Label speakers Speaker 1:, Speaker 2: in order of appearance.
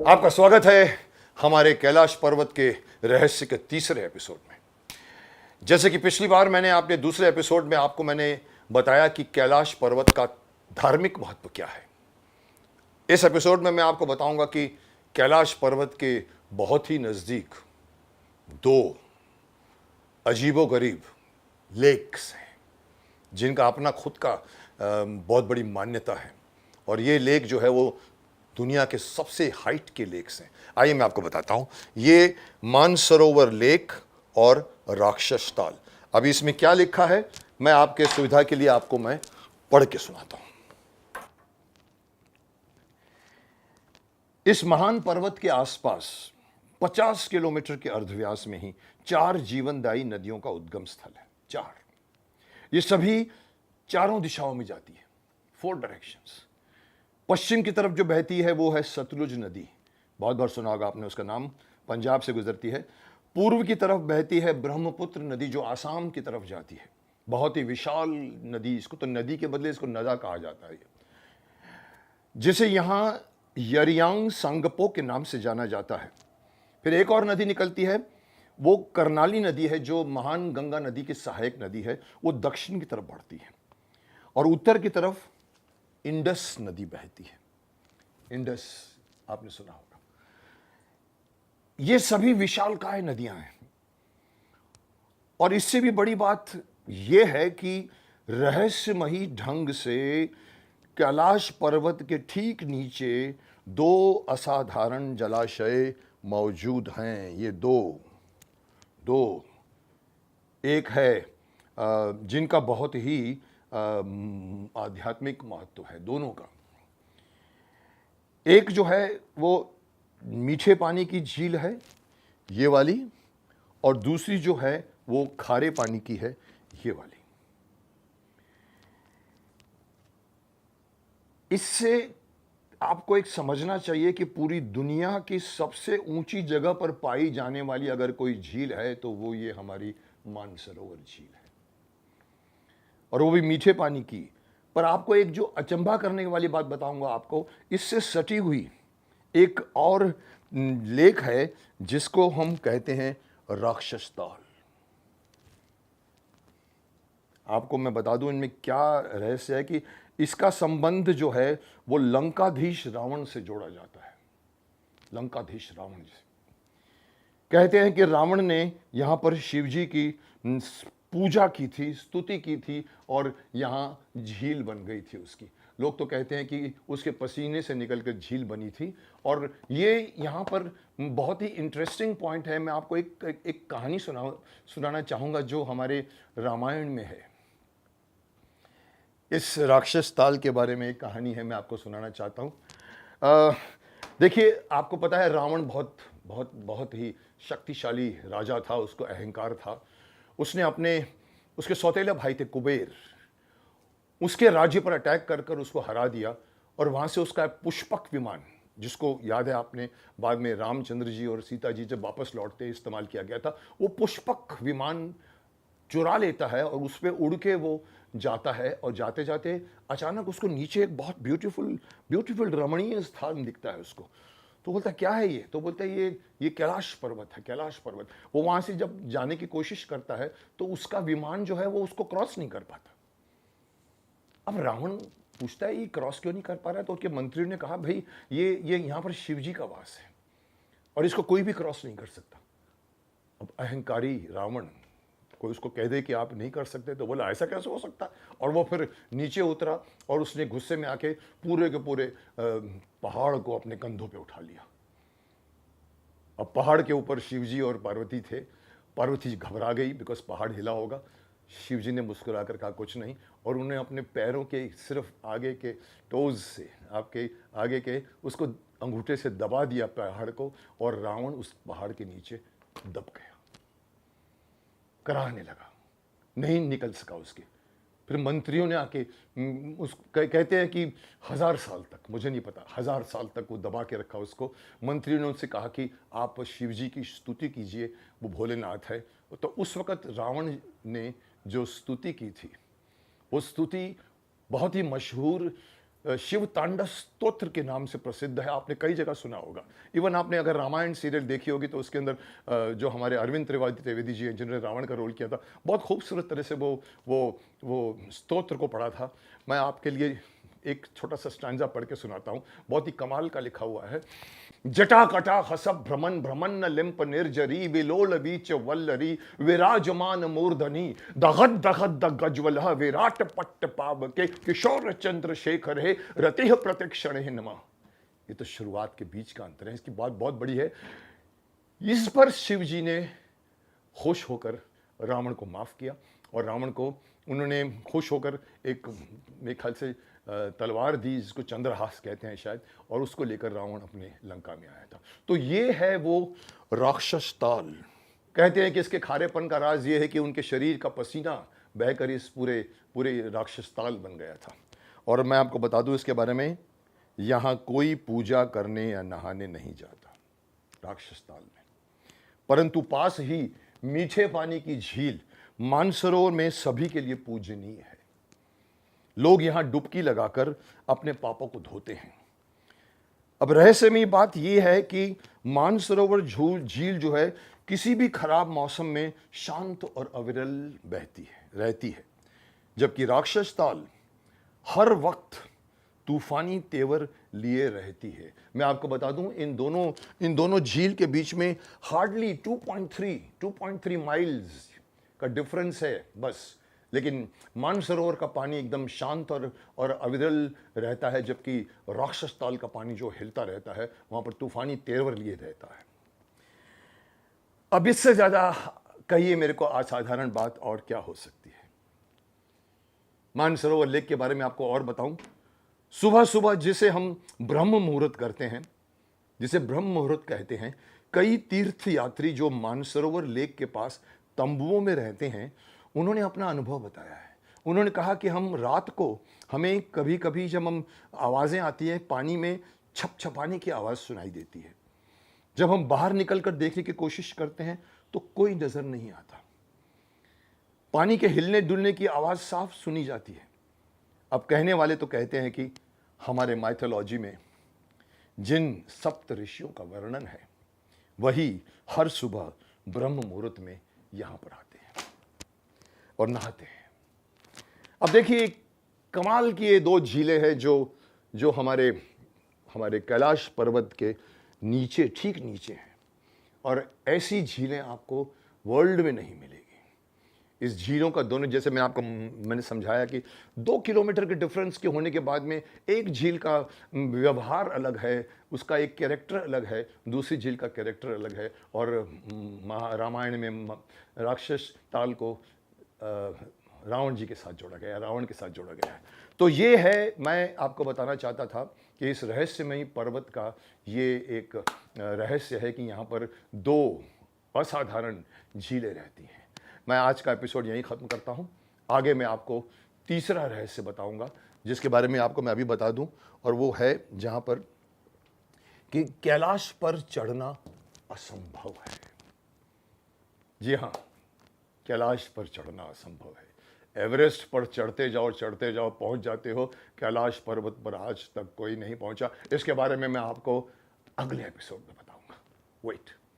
Speaker 1: आपका स्वागत है हमारे कैलाश पर्वत के रहस्य के तीसरे एपिसोड में। जैसे कि पिछली बार मैंने आपके दूसरे एपिसोड में आपको मैंने बताया कि कैलाश पर्वत का धार्मिक महत्व क्या है। इस एपिसोड में मैं आपको बताऊंगा कि कैलाश पर्वत के बहुत ही नजदीक दो अजीबोगरीब लेक्स हैं जिनका अपना खुद का बहुत बड़ी मान्यता है, और ये लेक जो है वो दुनिया के सबसे हाइट के लेक्स हैं। आइए मैं आपको बताता हूं, ये मानसरोवर लेक और राक्षस ताल। अभी इसमें क्या लिखा है मैं आपके सुविधा के लिए आपको मैं पढ़ के सुनाता हूं। इस महान पर्वत के आसपास 50 किलोमीटर के अर्धव्यास में ही 4 जीवनदायी नदियों का उद्गम स्थल है। 4, ये सभी चारों दिशाओं में जाती है, 4 डायरेक्शंस। पश्चिम की तरफ जो बहती है वो है सतलुज नदी, बहुत बार सुना होगा आपने उसका नाम, पंजाब से गुजरती है। पूर्व की तरफ बहती है ब्रह्मपुत्र नदी जो आसाम की तरफ जाती है, बहुत ही विशाल नदी। इसको तो नदी के बदले इसको नदा कहा जाता है, जिसे यहां यरियांग सांगपो के नाम से जाना जाता है। फिर एक और नदी निकलती है, वो कर्नाली नदी है जो महान गंगा नदी की सहायक नदी है। वो दक्षिण की तरफ बढ़ती है और उत्तर की तरफ इंडस नदी बहती है। इंडस आपने सुना होगा। ये सभी विशालकाय नदियां हैं, और इससे भी बड़ी बात यह है कि रहस्यमयी ढंग से कैलाश पर्वत के ठीक नीचे 2 असाधारण जलाशय मौजूद हैं। ये दो एक है जिनका बहुत ही आध्यात्मिक महत्व है दोनों का। एक जो है वो मीठे पानी की झील है, ये वाली, और दूसरी जो है वो खारे पानी की है, ये वाली। इससे आपको एक समझना चाहिए कि पूरी दुनिया की सबसे ऊंची जगह पर पाई जाने वाली अगर कोई झील है तो वो ये हमारी मानसरोवर झील है, और वो भी मीठे पानी की। पर आपको एक जो अचंभा करने वाली बात बताऊंगा आपको, इससे सटी हुई एक और लेक है जिसको हम कहते हैं राक्षस ताल। आपको मैं बता दूं इनमें क्या रहस्य है कि इसका संबंध जो है वो लंकाधीश रावण से जोड़ा जाता है। लंकाधीश रावण जी कहते हैं कि रावण ने यहां पर शिवजी की पूजा की थी, स्तुति की थी, और यहाँ झील बन गई थी उसकी। लोग तो कहते हैं कि उसके पसीने से निकलकर झील बनी थी। और ये यहाँ पर बहुत ही इंटरेस्टिंग पॉइंट है। मैं आपको एक कहानी सुनाना चाहूँगा जो हमारे रामायण में है। इस राक्षस ताल के बारे में एक कहानी है, मैं आपको सुनाना चाहता हूँ। देखिए, आपको पता है रावण बहुत बहुत बहुत ही शक्तिशाली राजा था, उसको अहंकार था। उसने उसके सौतेले भाई थे कुबेर, उसके राज्य पर अटैक कर उसको हरा दिया, और वहां से उसका पुष्पक विमान, जिसको याद है आपने बाद में रामचंद्र जी और सीता जी जब वापस लौटते इस्तेमाल किया गया था, वो पुष्पक विमान चुरा लेता है और उस पर उड़ के वो जाता है। और जाते जाते अचानक उसको नीचे एक बहुत ब्यूटीफुल रमणीय स्थान दिखता है उसको। तो बोलता है क्या है ये? तो बोलता है ये कैलाश पर्वत है, कैलाश पर्वत। वो वहां से जब जाने की कोशिश करता है तो उसका विमान जो है वो उसको क्रॉस नहीं कर पाता। अब रावण पूछता है ये क्रॉस क्यों नहीं कर पा रहा है? तो उसके मंत्री ने कहा भाई ये यहां पर शिवजी का वास है और इसको कोई भी क्रॉस नहीं कर सकता। अब अहंकारी रावण कोई उसको कह दे कि आप नहीं कर सकते, तो बोला ऐसा कैसे हो सकता। और वो फिर नीचे उतरा और उसने गुस्से में आके पूरे के पूरे पहाड़ को अपने कंधों पे उठा लिया। अब पहाड़ के ऊपर शिवजी और पार्वती थे। पार्वती घबरा गई बिकॉज पहाड़ हिला होगा। शिवजी ने मुस्कुराकर कहा कुछ नहीं, और उन्हें अपने पैरों के सिर्फ आगे के टोज से, आपके आगे के, उसको अंगूठे से दबा दिया पहाड़ को, और रावण उस पहाड़ के नीचे दब गया, कराहने लगा, नहीं निकल सका उसके। फिर मंत्रियों ने आके कहते हैं कि 1000 साल तक, मुझे नहीं पता, 1000 साल तक वो दबा के रखा उसको। मंत्रियों ने उनसे कहा कि आप शिवजी की स्तुति कीजिए, वो भोलेनाथ है। तो उस वक़्त रावण ने जो स्तुति की थी, वो स्तुति बहुत ही मशहूर शिव तांडव स्तोत्र के नाम से प्रसिद्ध है। आपने कई जगह सुना होगा। इवन आपने अगर रामायण सीरियल देखी होगी तो उसके अंदर जो हमारे अरविंद त्रिवेदी जी हैं जिन्होंने रावण का रोल किया था, बहुत खूबसूरत तरह से वो स्तोत्र को पढ़ा था। मैं आपके लिए एक छोटा सा स्टैंजा पढ़ के सुनाता हूँ, बहुत ही कमाल का लिखा हुआ है। जटा कटा हसब भ्रमण भ्रमण लिंप निर्जरी विलोल बीच वल्लरी विराजमान मूर्धनी दगद दगद दगज्वल विराट पट्ट पाव के किशोर चंद्रशेखर है रतिह प्रतिक्षण है नमा। ये तो शुरुआत के बीच का अंतर है, इसकी बात बहुत बड़ी है। इस पर शिव जी ने खुश होकर रावण को माफ किया और रावण को उन्होंने खुश होकर एक मेरे ख्याल से तलवार दी, जिसको चंद्रहास कहते हैं शायद, और उसको लेकर रावण अपने लंका में आया था। तो ये है वो राक्षस ताल। कहते हैं कि इसके खारेपन का राज ये है कि उनके शरीर का पसीना बहकर इस पूरे राक्षस ताल बन गया था। और मैं आपको बता दूं इसके बारे में, यहाँ कोई पूजा करने या नहाने नहीं जाता राक्षस ताल में, परंतु पास ही मीठे पानी की झील मानसरोवर में सभी के लिए पूजनीय है। लोग यहां डुबकी लगाकर अपने पापों को धोते हैं। अब रहस्यमयी बात यह है कि मानसरोवर झील जो है किसी भी खराब मौसम में शांत और अविरल रहती है, जबकि राक्षस ताल हर वक्त तूफानी तेवर लिए रहती है। मैं आपको बता दूं, इन दोनों झील के बीच में हार्डली 2.3 माइल्स का डिफरेंस है बस, लेकिन मानसरोवर का पानी एकदम शांत और अविरल रहता है, जबकि राक्षस ताल का पानी जो हिलता रहता है वहां पर तूफानी तेवर लिए रहता है। अब इससे ज्यादा कहिए मेरे को असाधारण बात और क्या हो सकती है। मानसरोवर लेक के बारे में आपको और बताऊं, सुबह सुबह जिसे हम ब्रह्म मुहूर्त करते हैं, जिसे ब्रह्म मुहूर्त कहते हैं, कई तीर्थ यात्री जो मानसरोवर लेक के पास तंबुओं में रहते हैं, उन्होंने अपना अनुभव बताया है। उन्होंने कहा कि हम रात को, हमें कभी कभी जब हम आवाज़ें आती हैं पानी में, छपछपाने की आवाज़ सुनाई देती है। जब हम बाहर निकलकर देखने की कोशिश करते हैं तो कोई नज़र नहीं आता। पानी के हिलने डुलने की आवाज़ साफ सुनी जाती है। अब कहने वाले तो कहते हैं कि हमारे माइथोलॉजी में जिन सप्त ऋषियों का वर्णन है वही हर सुबह ब्रह्म मुहूर्त में यहां पर आते हैं और नहाते हैं। अब देखिए, कमाल की ये दो झीलें हैं जो हमारे कैलाश पर्वत के नीचे, ठीक नीचे हैं, और ऐसी झीलें आपको वर्ल्ड में नहीं मिलेगी। इस झीलों का दोनों, जैसे मैंने समझाया कि 2 किलोमीटर के डिफरेंस के होने के बाद में एक झील का व्यवहार अलग है, उसका एक कैरेक्टर अलग है, दूसरी झील का कैरेक्टर अलग है। और रामायण में राक्षस ताल को रावण जी के साथ जोड़ा गया, रावण के साथ जोड़ा गया है। तो ये है, मैं आपको बताना चाहता था कि इस रहस्यमयी पर्वत का ये एक रहस्य है कि यहाँ पर 2 असाधारण झीलें रहती हैं। मैं आज का एपिसोड यहीं ख़त्म करता हूँ। आगे मैं आपको तीसरा रहस्य बताऊंगा, जिसके बारे में आपको मैं अभी बता दूं, और वो है जहाँ पर कि कैलाश पर चढ़ना असंभव है। जी हाँ, कैलाश पर चढ़ना असंभव है। एवरेस्ट पर चढ़ते जाओ पहुँच जाते हो, कैलाश पर्वत पर आज तक कोई नहीं पहुँचा। इसके बारे में मैं आपको अगले एपिसोड में बताऊँगा। वेट।